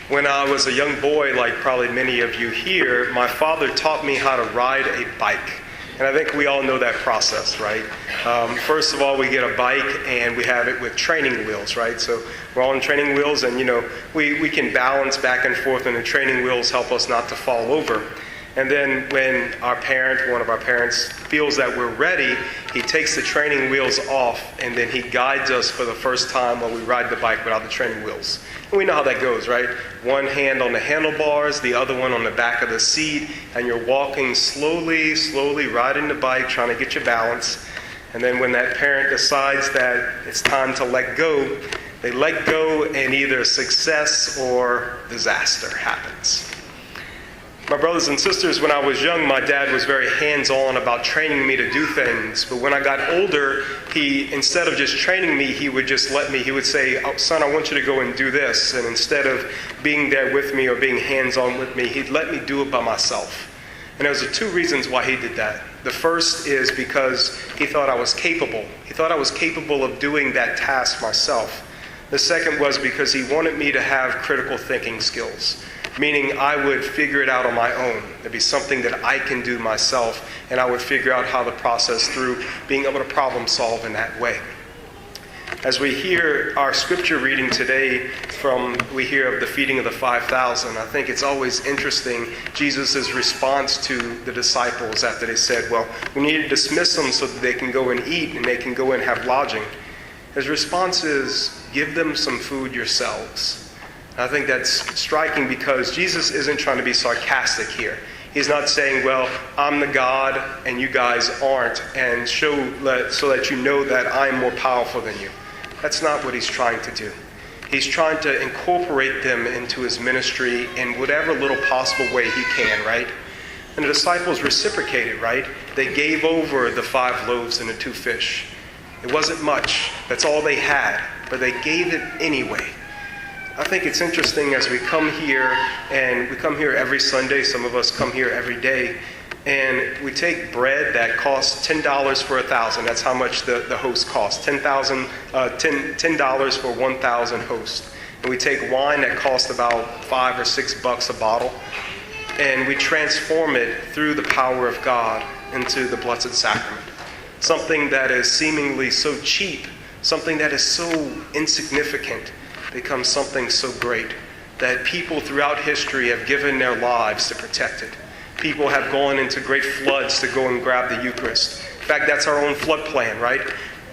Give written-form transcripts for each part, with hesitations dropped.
When I was a young boy, like probably many of you here, my father taught me how to ride a bike. And I think we all know that process, right? First of all, we get a bike and we have it with training wheels, right? So we're all on training wheels and, we can balance back and forth, and the training wheels help us not to fall over. And then when one of our parents, feels that we're ready, he takes the training wheels off, and then he guides us for the first time while we ride the bike without the training wheels. And we know how that goes, right? One hand on the handlebars, the other one on the back of the seat, and you're walking slowly, riding the bike, trying to get your balance. And then when that parent decides that it's time to let go, they let go, and either success or disaster happens. My brothers and sisters, when I was young, my dad was very hands-on about training me to do things. But when I got older, instead of just training me, he would just he would say, "Oh, son, I want you to go and do this." And instead of being there with me or being hands-on with me, he'd let me do it by myself. And there was two reasons why he did that. The first is because he thought I was capable. He thought I was capable of doing that task myself. The second was because he wanted me to have critical thinking skills. Meaning I would figure it out on my own. It'd be something that I can do myself, and I would figure out how to process through being able to problem solve in that way. As we hear our scripture reading today we hear of the feeding of the 5,000, I think it's always interesting, Jesus' response to the disciples after they said, well, we need to dismiss them so that they can go and eat and they can go and have lodging. His response is, give them some food yourselves. I think that's striking because Jesus isn't trying to be sarcastic here. He's not saying, well, I'm the God and you guys aren't, and so that you know that I'm more powerful than you. That's not what he's trying to do. He's trying to incorporate them into his ministry in whatever little possible way he can, right? And the disciples reciprocated, right? They gave over the 5 loaves and the 2 fish. It wasn't much. That's all they had, but they gave it anyway. I think it's interesting as we come here, and we come here every Sunday, some of us come here every day, and we take bread that costs $10 for 1,000. That's how much the host costs, $10 for 1,000 hosts. And we take wine that costs about $5 or $6 a bottle, and we transform it through the power of God into the Blessed Sacrament. Something that is seemingly so cheap, something that is so insignificant, becomes something so great that people throughout history have given their lives to protect it. People have gone into great floods to go and grab the Eucharist. In fact, that's our own flood plan, right?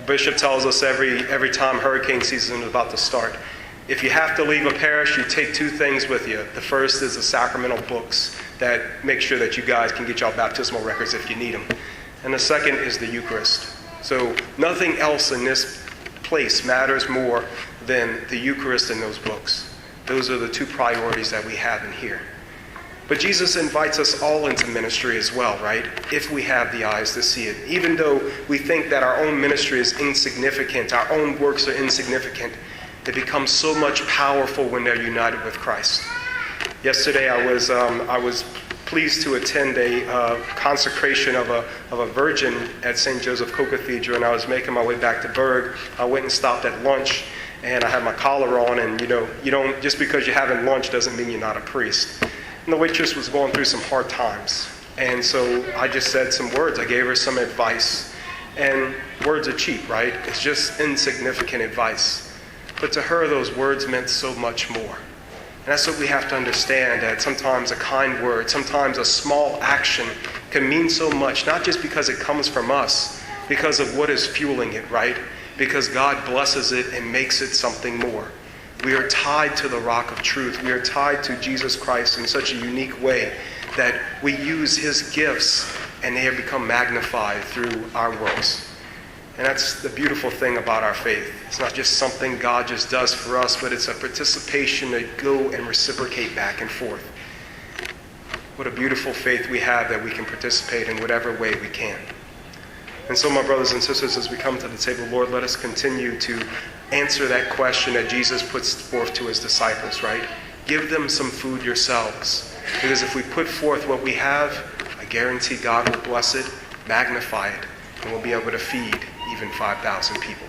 The bishop tells us every time hurricane season is about to start, if you have to leave a parish, you take 2 things with you. The first is the sacramental books that make sure that you guys can get y'all baptismal records if you need them. And the second is the Eucharist. So nothing else in this place matters more than the Eucharist and those books. Those are the 2 priorities that we have in here. But Jesus invites us all into ministry as well, right? If we have the eyes to see it. Even though we think that our own ministry is insignificant, our own works are insignificant, they become so much powerful when they're united with Christ. Yesterday I was pleased to attend a consecration of a virgin at St. Joseph Co-Cathedral, and I was making my way back to Bourg. I went and stopped at lunch, and I had my collar on, and you don't, just because you're having lunch doesn't mean you're not a priest. And the waitress was going through some hard times, and so I just said some words. I gave her some advice, and words are cheap, right? It's just insignificant advice. But to her, those words meant so much more. And that's what we have to understand, that sometimes a kind word, sometimes a small action can mean so much, not just because it comes from us, because of what is fueling it, right? Because God blesses it and makes it something more. We are tied to the rock of truth. We are tied to Jesus Christ in such a unique way that we use his gifts and they have become magnified through our works. And that's the beautiful thing about our faith. It's not just something God just does for us, but it's a participation to go and reciprocate back and forth. What a beautiful faith we have that we can participate in whatever way we can. And so, my brothers and sisters, as we come to the table, Lord, let us continue to answer that question that Jesus puts forth to his disciples, right? Give them some food yourselves. Because if we put forth what we have, I guarantee God will bless it, magnify it, and we'll be able to feed even 5,000 people.